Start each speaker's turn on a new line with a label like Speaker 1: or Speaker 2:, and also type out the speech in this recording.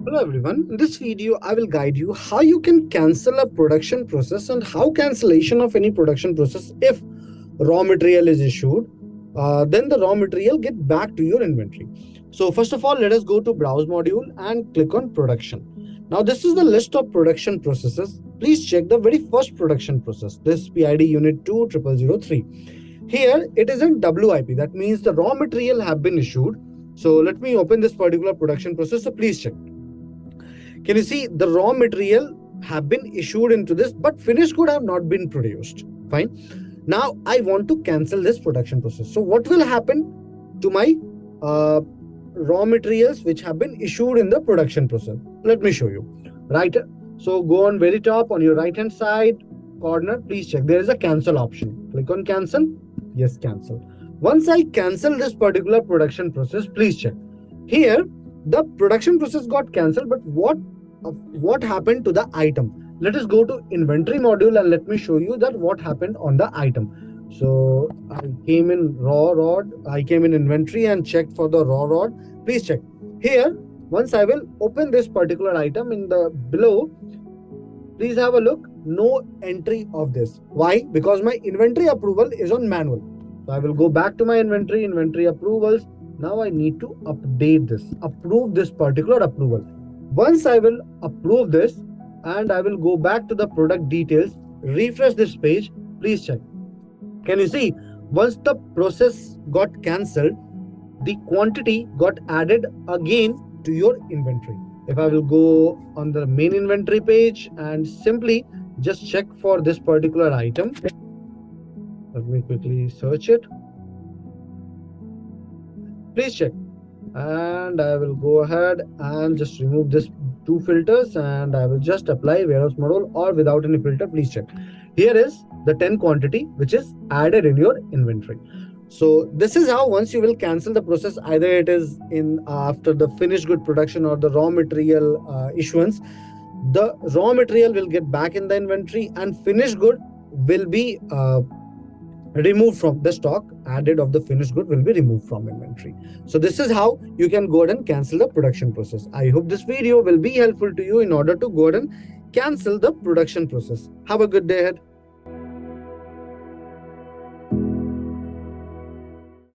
Speaker 1: Hello everyone. In this video, I will guide you how you can cancel a production process and how cancellation of any production process if raw material is issued, then the raw material get back to your inventory. So first of all, let us go to browse module and click on production. Now this is the list of production processes. Please check the very first production process, this PID unit 20003. Here it is in WIP. That means the raw material have been issued. So let me open this particular production process. So please check. Can you see the raw material have been issued into this, but finished good have not been produced. Fine. Now I want to cancel this production process. So what will happen to my raw materials which have been issued in the production process? Let me show you. Right. So go on very top on your right hand side corner. Please check. There is a cancel option. Click on cancel. Yes, cancel. Once I cancel this particular production process, please check. Here the production process got cancelled, but what happened to the item? Let us go to inventory module and let me show you that what happened on the item. So I came in raw rod, I came in inventory and checked for the raw rod. Please check. Here, once I will open this particular item in the below, please have a look. No entry of this. Why? Because my inventory approval is on manual. So I will go back to my inventory approvals. Now I need to update this, approve this particular approval. Once I will approve this and I will go back to the product details, refresh this page, please check. Can you see? Once the process got cancelled, the quantity got added again to your inventory. If I will go on the main inventory page and simply just check for this particular item, let me quickly search it. Please check, and I will go ahead and just remove this two filters and I will just apply warehouse model or without any filter. Please check. Here is the 10 quantity which is added in your inventory. So this is how once you will cancel the process, either it is in after the finished good production or the raw material issuance, the raw material will get back in the inventory and finished good will be removed from the stock. Added of the finished good will be removed from inventory. So this is how you can go ahead and cancel the production process. I hope this video will be helpful to you in order to go ahead and cancel the production process. Have a good day ahead.